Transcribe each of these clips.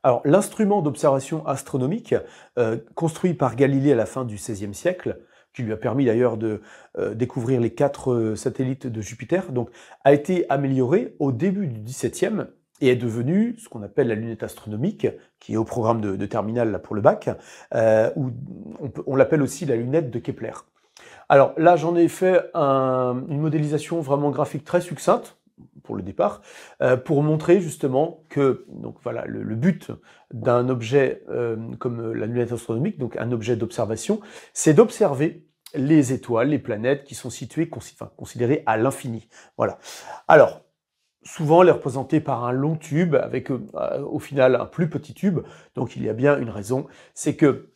Alors, l'instrument d'observation astronomique, construit par Galilée à la fin du XVIe siècle, qui lui a permis d'ailleurs de découvrir les 4 satellites de Jupiter, donc, a été amélioré au début du XVIIe et est devenu ce qu'on appelle la lunette astronomique, qui est au programme de terminale là, pour le bac, ou on l'appelle aussi la lunette de Kepler. Alors là, j'en ai fait une modélisation vraiment graphique très succincte, pour le départ, pour montrer justement que donc voilà, le but d'un objet comme la lunette astronomique, donc un objet d'observation, c'est d'observer les étoiles, les planètes qui sont situées, considérées à l'infini. Voilà. Alors, souvent, elle est représentée par un long tube avec au final un plus petit tube. Donc il y a bien une raison, c'est que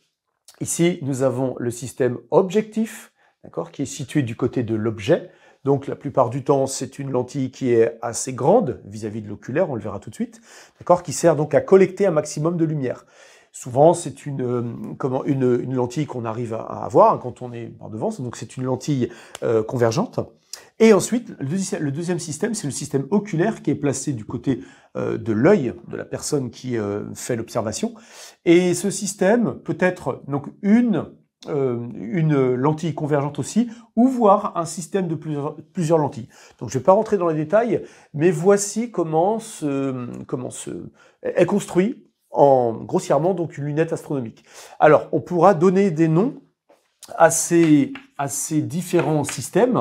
ici nous avons le système objectif, d'accord, qui est situé du côté de l'objet. Donc la plupart du temps, c'est une lentille qui est assez grande vis-à-vis de l'oculaire, on le verra tout de suite, d'accord, qui sert donc à collecter un maximum de lumière. Souvent, c'est une lentille qu'on arrive à avoir hein, quand on est par devant, donc c'est une lentille convergente. Et ensuite, le deuxième système, c'est le système oculaire qui est placé du côté de l'œil de la personne qui fait l'observation. Et ce système peut être donc une lentille convergente aussi, ou voire un système de plusieurs lentilles. Donc je ne vais pas rentrer dans les détails, mais voici comment est construit grossièrement donc une lunette astronomique. Alors on pourra donner des noms à ces différents systèmes.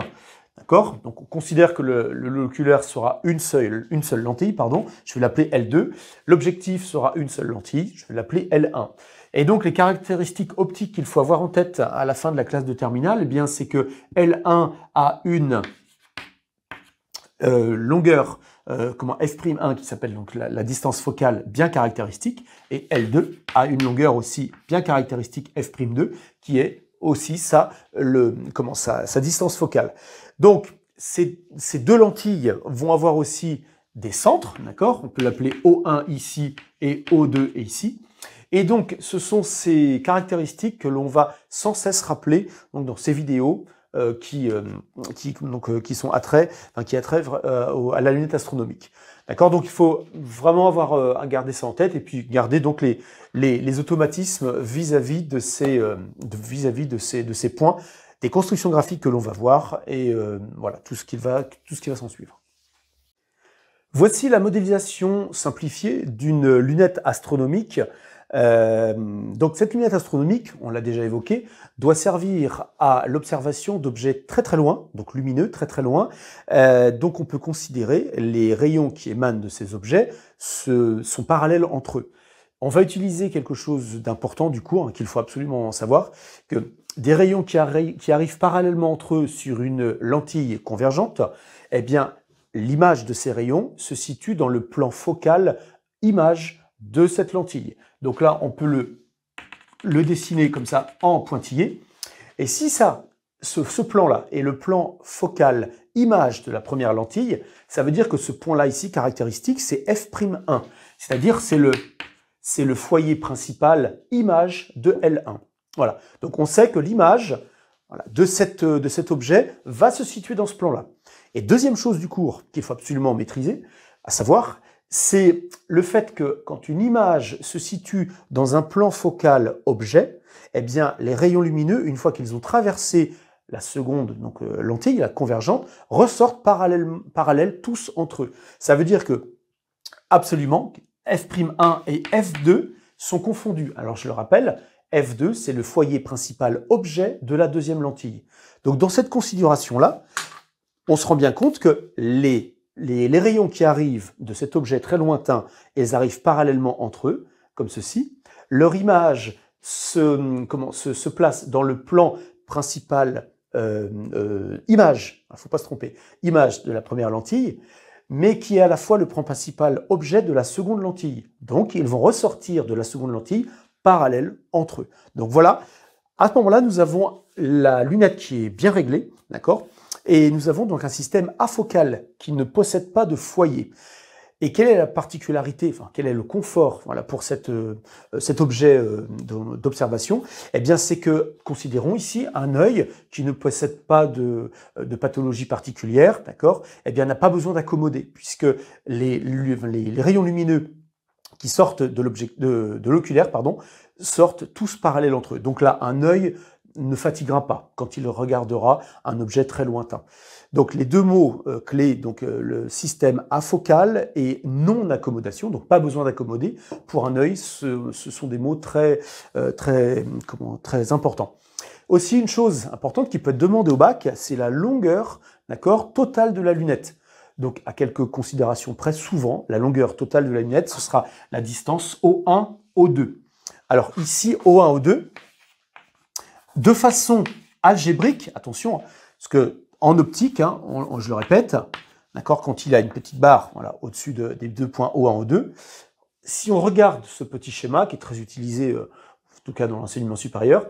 D'accord? Donc on considère que l'oculaire sera une seule lentille, pardon, je vais l'appeler L2. L'objectif sera une seule lentille, je vais l'appeler L1. Et donc les caractéristiques optiques qu'il faut avoir en tête à la fin de la classe de terminale, eh bien c'est que L1 a une longueur f'1 qui s'appelle donc la distance focale bien caractéristique, et L2 a une longueur aussi bien caractéristique f'2 qui est aussi sa distance focale. Donc ces deux lentilles vont avoir aussi des centres, d'accord? On peut l'appeler O1 ici et O2 ici. Et donc, ce sont ces caractéristiques que l'on va sans cesse rappeler donc, dans ces vidéos qui sont qui attraient à la lunette astronomique. D'accord? Donc, il faut vraiment avoir à garder ça en tête et puis garder donc les automatismes vis-à-vis de ces points, des constructions graphiques que l'on va voir et voilà tout ce qui va s'en suivre. Voici la modélisation simplifiée d'une lunette astronomique. Donc cette lunette astronomique, on l'a déjà évoqué, doit servir à l'observation d'objets très très loin, donc lumineux très très loin. Donc on peut considérer les rayons qui émanent de ces objets sont parallèles entre eux. On va utiliser quelque chose d'important du coup, hein, qu'il faut absolument savoir, que des rayons qui arrivent parallèlement entre eux sur une lentille convergente, eh bien l'image de ces rayons se situe dans le plan focal image de cette lentille. Donc là, on peut le dessiner comme ça en pointillé. Et si ce plan-là est le plan focal image de la première lentille, ça veut dire que ce point-là ici, caractéristique, c'est f'1. C'est-à-dire c'est le foyer principal image de L1. Voilà. Donc on sait que l'image de cet objet va se situer dans ce plan-là. Et deuxième chose du cours qu'il faut absolument maîtriser, à savoir, c'est le fait que quand une image se situe dans un plan focal objet, eh bien les rayons lumineux, une fois qu'ils ont traversé la seconde lentille, la convergente, ressortent parallèles tous entre eux. Ça veut dire que absolument f'1 et f2 sont confondus. Alors je le rappelle, f2 c'est le foyer principal objet de la deuxième lentille. Donc dans cette considération-là, on se rend bien compte que les rayons qui arrivent de cet objet très lointain, ils arrivent parallèlement entre eux, comme ceci. Leur image se place dans le plan principal image, il ne faut pas se tromper, image de la première lentille, mais qui est à la fois le plan principal objet de la seconde lentille. Donc, ils vont ressortir de la seconde lentille parallèles entre eux. Donc voilà, à ce moment-là, nous avons la lunette qui est bien réglée, d'accord ? Et nous avons donc un système afocal qui ne possède pas de foyer. Et quelle est la particularité, enfin quel est le confort voilà, pour cet objet d'observation? Eh bien c'est que, considérons ici, un œil qui ne possède pas de pathologie particulière, d'accord? Eh bien n'a pas besoin d'accommoder, puisque les rayons lumineux qui sortent de l'oculaire, pardon, sortent tous parallèles entre eux. Donc là, un œil ne fatiguera pas quand il regardera un objet très lointain. Donc les deux mots clés, donc le système afocal et non-accommodation, donc pas besoin d'accommoder, pour un œil, ce sont des mots très importants. Aussi, une chose importante qui peut être demandée au bac, c'est la longueur, d'accord, totale de la lunette. Donc, à quelques considérations près, souvent, la longueur totale de la lunette, ce sera la distance O1, O2. Alors ici, O1, O2, de façon algébrique, attention, parce que en optique, hein, je le répète, d'accord, quand il a une petite barre voilà, au-dessus des deux points O1, O2, si on regarde ce petit schéma, qui est très utilisé, en tout cas dans l'enseignement supérieur,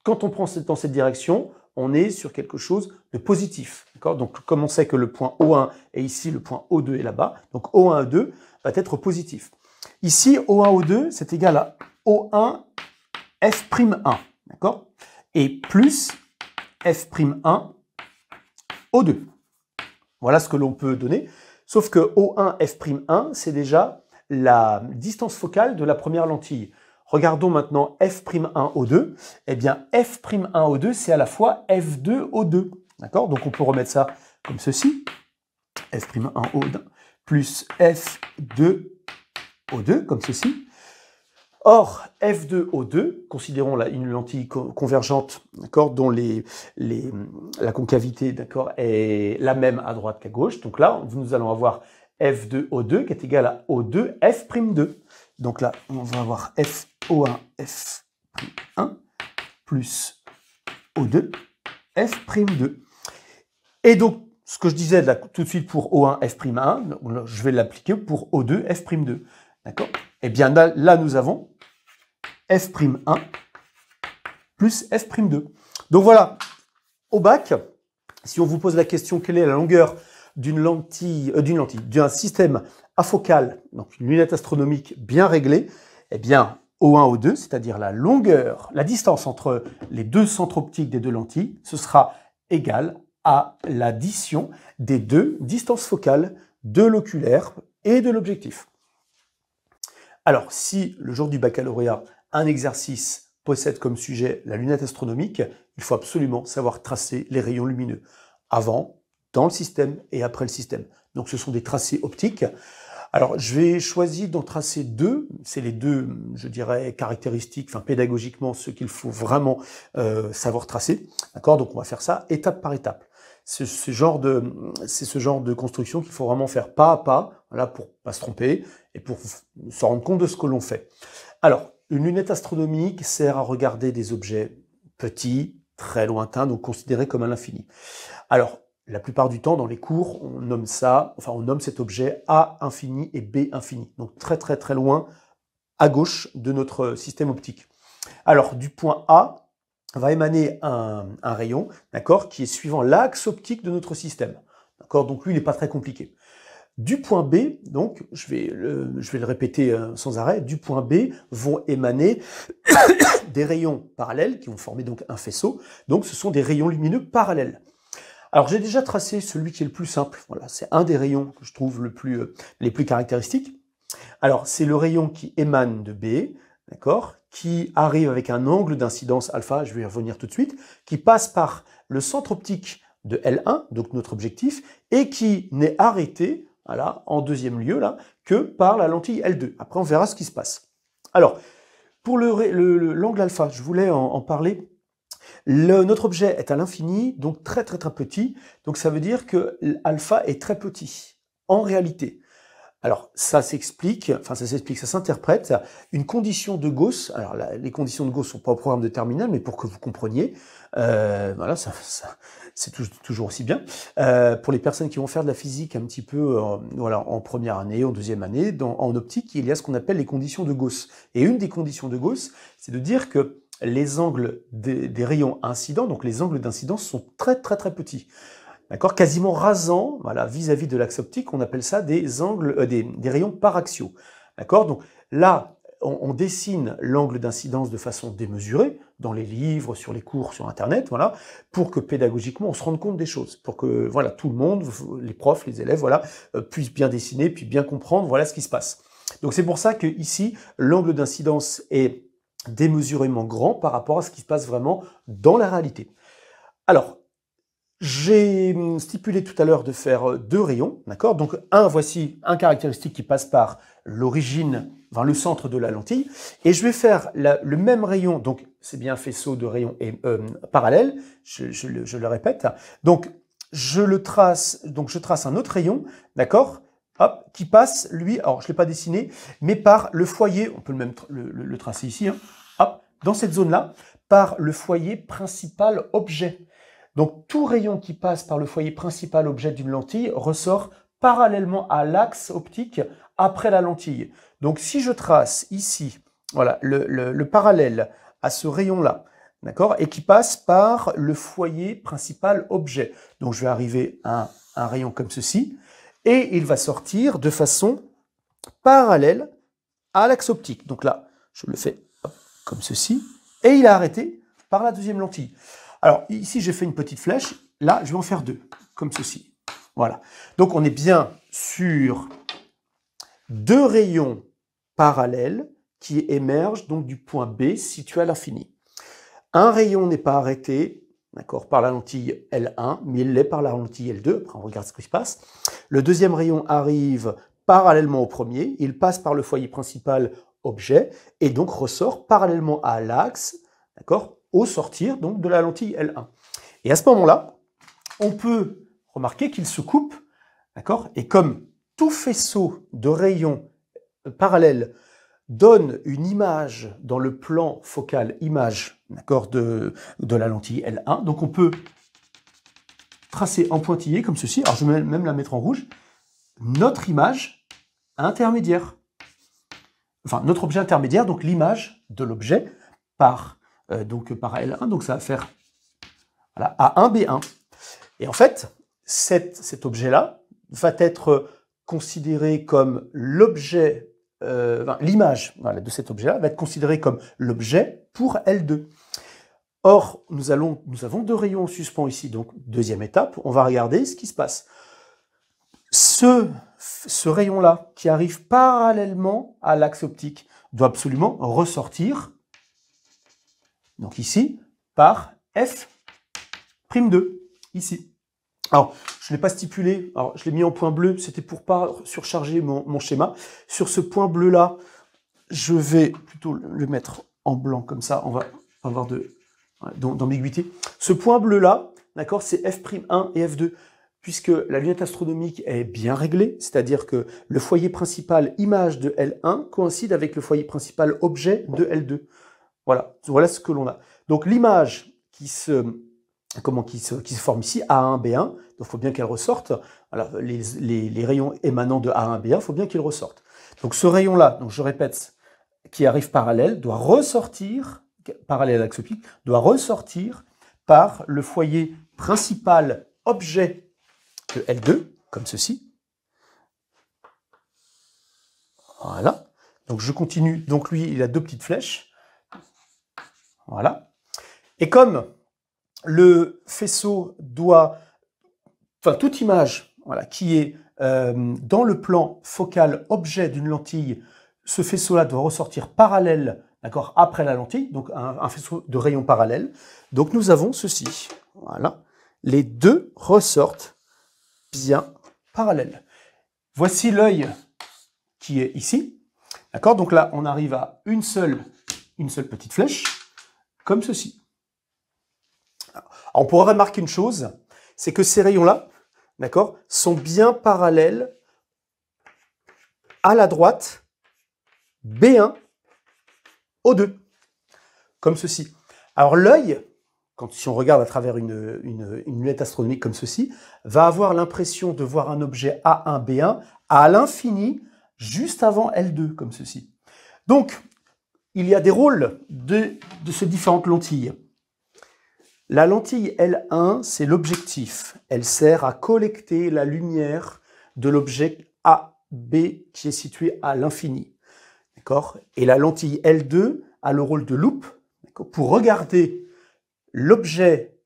quand on prend dans cette direction, on est sur quelque chose de positif. Donc, comme on sait que le point O1 est ici, le point O2 est là-bas, donc O1, O2 va être positif. Ici, O1, O2, c'est égal à O1, F'1, d'accord? Et plus F'1, O2. Voilà ce que l'on peut donner. Sauf que O1, F'1, c'est déjà la distance focale de la première lentille. Regardons maintenant F'1O2. Eh bien, F'1O2, c'est à la fois F2O2. D'accord? Donc, on peut remettre ça comme ceci. F'1O2 plus F2O2, comme ceci. Or, F2O2, considérons une lentille convergente, d'accord, dont la concavité, d'accord, est la même à droite qu'à gauche. Donc là, nous allons avoir F2O2 qui est égal à O2 F'2. Donc là, on va avoir FO1 F'1 plus O2 F'2. Et donc, ce que je disais là, tout de suite pour O1 F'1, je vais l'appliquer pour O2 F'2. D'accord? Eh bien là, nous avons F'1 plus F'2. Donc voilà, au bac, si on vous pose la question quelle est la longueur d'un système afocal, donc une lunette astronomique bien réglée, eh bien O1, O2, c'est-à-dire la longueur, la distance entre les deux centres optiques des deux lentilles, ce sera égal à l'addition des deux distances focales de l'oculaire et de l'objectif. Alors, si le jour du baccalauréat, un exercice possède comme sujet la lunette astronomique, il faut absolument savoir tracer les rayons lumineux avant, dans le système et après le système. Donc, ce sont des tracés optiques. Alors, je vais choisir d'en tracer deux. C'est les deux, je dirais, caractéristiques, enfin pédagogiquement, ce qu'il faut vraiment savoir tracer. D'accord? Donc, on va faire ça étape par étape. C'est ce genre de construction qu'il faut vraiment faire pas à pas, voilà, pour pas se tromper et pour se rendre compte de ce que l'on fait. Alors, une lunette astronomique sert à regarder des objets petits, très lointains, donc considérés comme à l'infini. Alors, la plupart du temps, dans les cours, on nomme cet objet A infini et B infini, donc très très très loin à gauche de notre système optique. Alors, du point A va émaner un rayon, d'accord, qui est suivant l'axe optique de notre système. D'accord, donc lui, il n'est pas très compliqué. Du point B, donc, je vais le répéter sans arrêt, du point B vont émaner des rayons parallèles qui vont former donc un faisceau. Donc, ce sont des rayons lumineux parallèles. Alors, j'ai déjà tracé celui qui est le plus simple. Voilà, c'est un des rayons que je trouve les plus caractéristiques. Alors, c'est le rayon qui émane de B, d'accord, qui arrive avec un angle d'incidence alpha, je vais y revenir tout de suite, qui passe par le centre optique de L1, donc notre objectif, et qui n'est arrêté, voilà, en deuxième lieu, là, que par la lentille L2. Après, on verra ce qui se passe. Alors, pour l'angle alpha, je voulais en parler. Notre objet est à l'infini, donc très très très petit, donc ça veut dire que alpha est très petit, en réalité. Alors, ça s'explique, ça s'interprète, une condition de Gauss. Alors, les conditions de Gauss ne sont pas au programme de terminale, mais pour que vous compreniez, voilà, c'est toujours aussi bien. Pour les personnes qui vont faire de la physique un petit peu en première année, en deuxième année, en optique, il y a ce qu'on appelle les conditions de Gauss. Et une des conditions de Gauss, c'est de dire que les angles des rayons incidents, donc les angles d'incidence, sont très très très petits. D'accord, quasiment rasant, voilà, vis-à-vis de l'axe optique, on appelle ça des angles, des rayons paraxiaux. D'accord, donc là, on dessine l'angle d'incidence de façon démesurée dans les livres, sur les cours, sur Internet, voilà, pour que pédagogiquement on se rende compte des choses, pour que voilà tout le monde, les profs, les élèves, voilà, puissent bien dessiner, puis bien comprendre, voilà ce qui se passe. Donc c'est pour ça que ici, l'angle d'incidence est démesurément grand par rapport à ce qui se passe vraiment dans la réalité. Alors, j'ai stipulé tout à l'heure de faire 2 rayons, d'accord? Donc voici un caractéristique qui passe par l'origine, enfin le centre de la lentille, et je vais faire le même rayon, donc c'est bien un faisceau de rayons parallèles, je le répète. Donc je trace un autre rayon, d'accord? Hop, qui passe, lui, alors je ne l'ai pas dessiné, mais par le foyer, on peut même le tracer ici, hein, hop, dans cette zone-là, par le foyer principal objet. Donc tout rayon qui passe par le foyer principal objet d'une lentille ressort parallèlement à l'axe optique après la lentille. Donc si je trace ici, voilà, le parallèle à ce rayon-là, d'accord, et qui passe par le foyer principal objet. Donc je vais arriver à un rayon comme ceci, et il va sortir de façon parallèle à l'axe optique. Donc là, je le fais comme ceci, et il a arrêté par la deuxième lentille. Alors ici, j'ai fait une petite flèche, là, je vais en faire 2, comme ceci. Voilà. Donc on est bien sur 2 rayons parallèles qui émergent donc du point B situé à l'infini. Un rayon n'est pas arrêté, d'accord, par la lentille L1, mais il l'est par la lentille L2. Après, on regarde ce qui se passe. Le deuxième rayon arrive parallèlement au premier, il passe par le foyer principal objet et donc ressort parallèlement à l'axe, d'accord, au sortir donc de la lentille L1. Et à ce moment-là, on peut remarquer qu'il se coupe, d'accord, et comme tout faisceau de rayons parallèles donne une image dans le plan focal image, d'accord, de la lentille L1. Donc on peut tracer en pointillé comme ceci. Alors je vais même la mettre en rouge. Notre image intermédiaire. Enfin, notre objet intermédiaire, donc l'image de l'objet par L1. Donc ça va faire voilà, A1B1. Et en fait, cet objet-là va être considéré comme l'objet l'image de cet objet-là va être considérée comme l'objet pour L2. Or, nous avons 2 rayons en suspens ici, donc deuxième étape, on va regarder ce qui se passe. Ce rayon-là, qui arrive parallèlement à l'axe optique, doit absolument ressortir, donc ici, par F'2, ici. Alors, je ne l'ai pas stipulé, alors je l'ai mis en point bleu, c'était pour ne pas surcharger mon schéma. Sur ce point bleu-là, je vais plutôt le mettre en blanc, comme ça, on va avoir d'ambiguïté. Ce point bleu-là, d'accord, c'est F'1 et F2, puisque la lunette astronomique est bien réglée, c'est-à-dire que le foyer principal image de L1 coïncide avec le foyer principal objet de L2. Voilà ce que l'on a. Donc l'image qui se forme ici, A1, B1, donc il faut bien qu'elle ressorte. Alors, les rayons émanant de A1, B1, il faut bien qu'ils ressortent. Donc ce rayon-là, donc je répète, qui arrive parallèle, doit ressortir, parallèle à l'axe optique, doit ressortir par le foyer principal objet de L2, comme ceci. Voilà. Donc je continue. Donc lui, il a 2 petites flèches. Voilà. Et comme le faisceau doit, enfin toute image voilà, qui est dans le plan focal objet d'une lentille, ce faisceau-là doit ressortir parallèle, d'accord, après la lentille, donc un faisceau de rayons parallèles. Donc nous avons ceci, voilà, les 2 ressortent bien parallèles. Voici l'œil qui est ici, d'accord, donc là on arrive à une seule petite flèche, comme ceci. Alors, on pourrait remarquer une chose, c'est que ces rayons-là, d'accord, sont bien parallèles à la droite B1 O2, comme ceci. Alors l'œil, si on regarde à travers une lunette astronomique comme ceci, va avoir l'impression de voir un objet A1, B1 à l'infini, juste avant L2, comme ceci. Donc, il y a des rôles de ces différentes lentilles. La lentille L1, c'est l'objectif. Elle sert à collecter la lumière de l'objet AB qui est situé à l'infini. D'accord ? Et la lentille L2 a le rôle de loupe pour regarder l'objet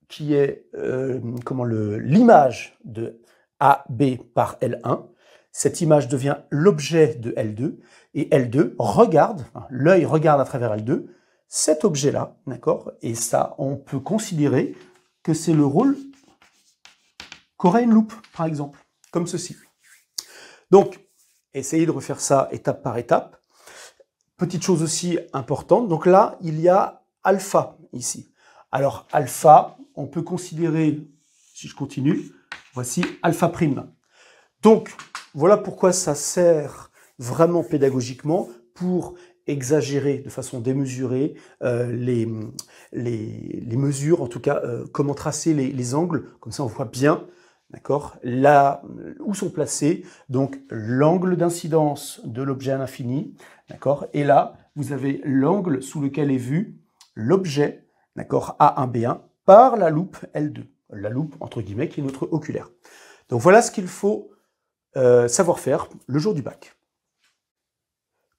qui est l'image de AB par L1. cette image devient l'objet de L2, et L2 regarde, l'œil regarde à travers L2, cet objet-là, d'accord? Et ça, on peut considérer que c'est le rôle qu'aurait une loupe, par exemple, comme ceci. Donc, essayez de refaire ça étape par étape. Petite chose aussi importante, donc là, il y a alpha ici. Alors, alpha, on peut considérer, si je continue, voici alpha prime. Donc, voilà pourquoi ça sert vraiment pédagogiquement pour exagérer de façon démesurée les mesures, en tout cas, comment tracer les angles, comme ça on voit bien, d'accord, là où sont placés, donc l'angle d'incidence de l'objet à l'infini, d'accord, et là, vous avez l'angle sous lequel est vu l'objet, d'accord, A1B1 par la loupe L2, la loupe entre guillemets qui est notre oculaire. Donc voilà ce qu'il faut savoir faire le jour du bac.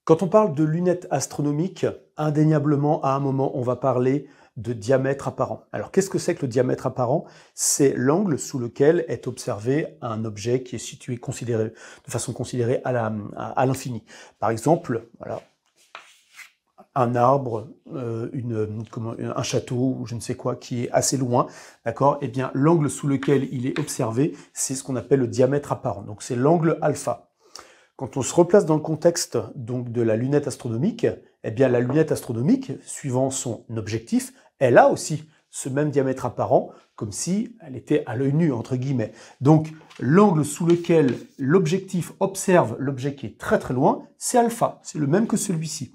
Quand on parle de lunettes astronomiques, indéniablement, à un moment, on va parler de diamètre apparent. Alors, qu'est-ce que c'est que le diamètre apparent? C'est l'angle sous lequel est observé un objet qui est situé, de façon considérée à l'infini. Par exemple, voilà, un arbre, un château, ou je ne sais quoi, qui est assez loin, d'accord? Eh bien, l'angle sous lequel il est observé, c'est ce qu'on appelle le diamètre apparent. Donc, c'est l'angle alpha. Quand on se replace dans le contexte donc, de la lunette astronomique, eh bien la lunette astronomique, suivant son objectif, elle a aussi ce même diamètre apparent, comme si elle était à l'œil nu, entre guillemets. Donc l'angle sous lequel l'objectif observe l'objet qui est très très loin, c'est alpha, c'est le même que celui-ci.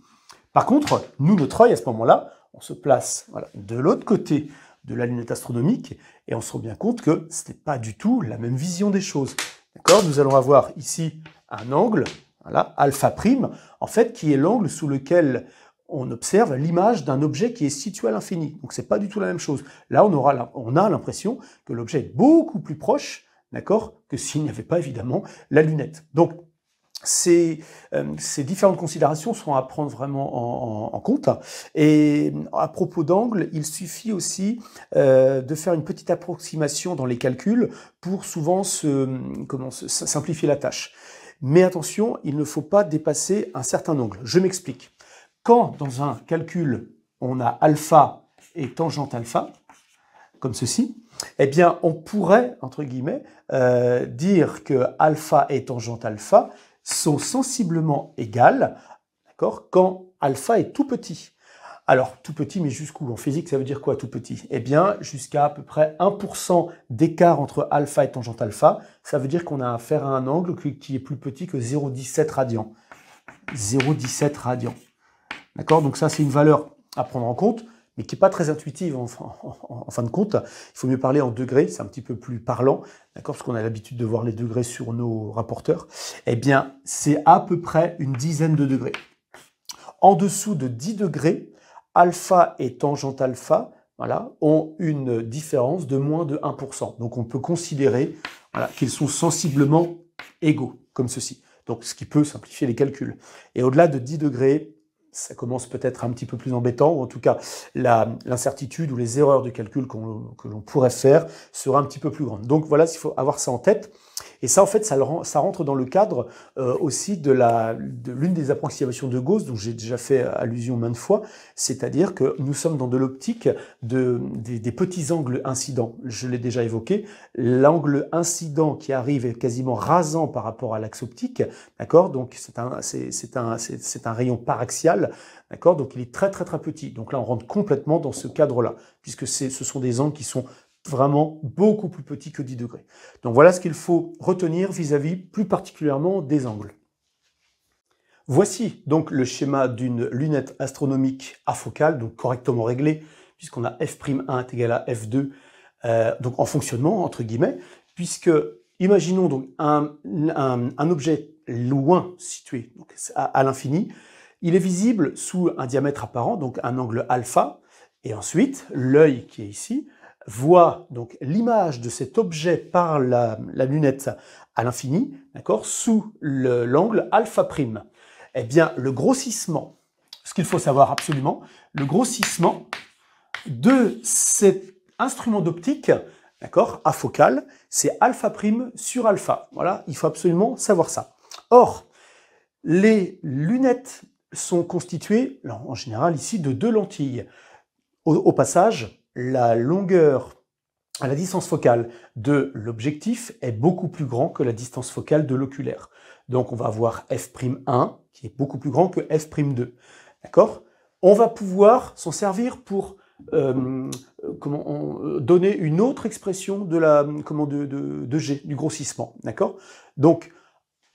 Par contre, nous, notre œil, à ce moment-là, on se place voilà, de l'autre côté de la lunette astronomique, et on se rend bien compte que ce n'est pas du tout la même vision des choses. D'accord? Nous allons avoir ici un angle, voilà, alpha prime, en fait, qui est l'angle sous lequel on observe l'image d'un objet qui est situé à l'infini. Donc, c'est pas du tout la même chose. Là, on a l'impression que l'objet est beaucoup plus proche, d'accord, que s'il n'y avait pas, évidemment, la lunette. Donc, ces différentes considérations sont à prendre vraiment en compte. Et à propos d'angle, il suffit aussi de faire une petite approximation dans les calculs pour souvent simplifier la tâche. Mais attention, il ne faut pas dépasser un certain angle. Je m'explique. Quand dans un calcul, on a alpha et tangente alpha, comme ceci, eh bien, on pourrait, entre guillemets, dire que alpha et tangente alpha sont sensiblement égales, d'accord, quand alpha est tout petit. Alors, tout petit, mais jusqu'où? En physique, ça veut dire quoi, tout petit? Eh bien, jusqu'à à peu près 1% d'écart entre alpha et tangente alpha, ça veut dire qu'on a affaire à un angle qui est plus petit que 0,17 radian. 0,17 radian. D'accord? Donc ça, c'est une valeur à prendre en compte, mais qui n'est pas très intuitive en fin de compte. Il faut mieux parler en degrés, c'est un petit peu plus parlant, d'accord, parce qu'on a l'habitude de voir les degrés sur nos rapporteurs. Eh bien, c'est à peu près une dizaine de degrés. En dessous de 10 degrés, alpha et tangente alpha, voilà, ont une différence de moins de 1%. Donc on peut considérer voilà, qu'ils sont sensiblement égaux, comme ceci. Donc ce qui peut simplifier les calculs. Et au-delà de 10 degrés, ça commence peut-être un petit peu plus embêtant, ou en tout cas l'incertitude ou les erreurs de calcul que l'on pourrait faire sera un petit peu plus grande. Donc voilà, il faut avoir ça en tête. Et ça, en fait, ça rentre dans le cadre aussi de l'une des approximations de Gauss, dont j'ai déjà fait allusion maintes fois, c'est-à-dire que nous sommes dans de l'optique des petits angles incidents. Je l'ai déjà évoqué, l'angle incident qui arrive est quasiment rasant par rapport à l'axe optique, d'accord? Donc c'est un rayon paraxial, d'accord? Donc il est très très très petit. Donc là, on rentre complètement dans ce cadre-là, puisque ce sont des angles qui sont vraiment beaucoup plus petit que 10 degrés. Donc voilà ce qu'il faut retenir vis-à-vis plus particulièrement des angles. Voici donc le schéma d'une lunette astronomique afocale, donc correctement réglée, puisqu'on a f'1 est égal à f2, donc en fonctionnement, entre guillemets, puisque, imaginons donc un objet loin situé donc à l'infini, il est visible sous un diamètre apparent, donc un angle alpha, et ensuite, l'œil qui est ici, voit donc l'image de cet objet par la lunette à l'infini, d'accord, sous l'angle alpha prime. Eh bien, le grossissement, ce qu'il faut savoir absolument, le grossissement de cet instrument d'optique D'accord? Afocale, c'est alpha prime sur alpha. Voilà, il faut absolument savoir ça. Or, les lunettes sont constituées, en général ici, de 2 lentilles. Au passage, la longueur, la distance focale de l'objectif est beaucoup plus grand que la distance focale de l'oculaire. Donc on va avoir f'1 qui est beaucoup plus grand que f'2. D'accord? On va pouvoir s'en servir pour donner une autre expression de G, du grossissement. D'accord? Donc,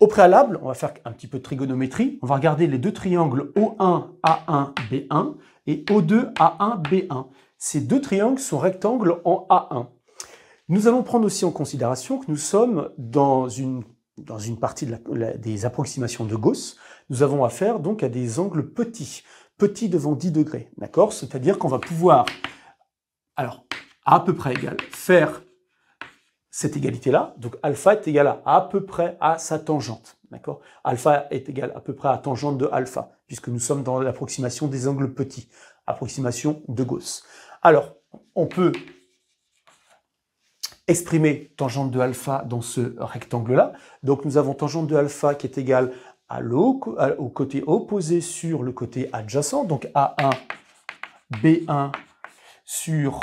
au préalable, on va faire un petit peu de trigonométrie. On va regarder les 2 triangles O1, A1, B1 et O2, A1, B1. Ces 2 triangles sont rectangles en A1. Nous allons prendre aussi en considération que nous sommes dans une partie des approximations de Gauss. Nous avons affaire donc à des angles petits devant 10 degrés. D'accord? C'est-à-dire qu'on va pouvoir, alors, à peu près égal, faire cette égalité-là, donc alpha est égal à peu près à sa tangente, d'accord? Alpha est égal à peu près à tangente de alpha, puisque nous sommes dans l'approximation des angles petits, approximation de Gauss. Alors, on peut exprimer tangente de alpha dans ce rectangle-là, donc nous avons tangente de alpha qui est égale au côté opposé sur le côté adjacent, donc A1, B1 sur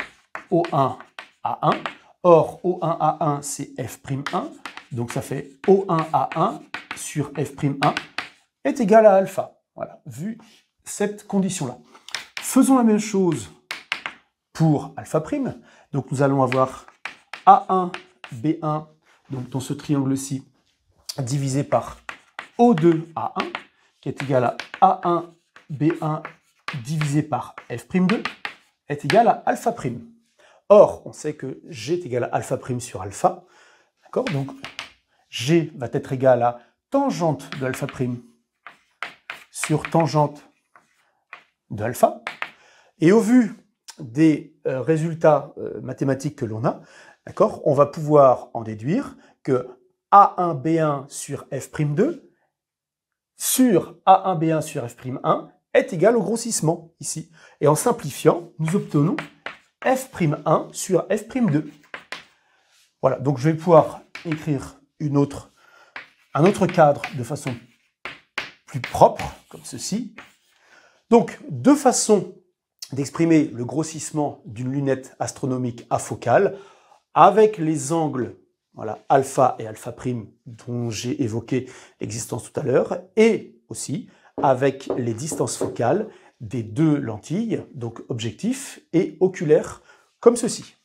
O1, A1. Or, O1A1, c'est F'1, donc ça fait O1A1 sur F'1 est égal à alpha. Voilà, vu cette condition-là. Faisons la même chose pour alpha'. Donc nous allons avoir A1, B1, donc dans ce triangle-ci, divisé par O2A1, qui est égal à A1, B1 divisé par F'2, est égal à alpha'. Or, on sait que G est égal à alpha' sur alpha. D'accord? Donc, G va être égal à tangente de alpha' sur tangente de alpha. Et au vu des résultats mathématiques que l'on a, d'accord, on va pouvoir en déduire que A1B1 sur F'2 sur A1B1 sur F'1 est égal au grossissement, ici. Et en simplifiant, nous obtenons F'1 sur F'2. Voilà, donc je vais pouvoir écrire un autre cadre de façon plus propre, comme ceci. Donc, 2 façons d'exprimer le grossissement d'une lunette astronomique afocale avec les angles, voilà, alpha et alpha' dont j'ai évoqué l'existence tout à l'heure, et aussi avec les distances focales des 2 lentilles, donc objectif et oculaire, comme ceci.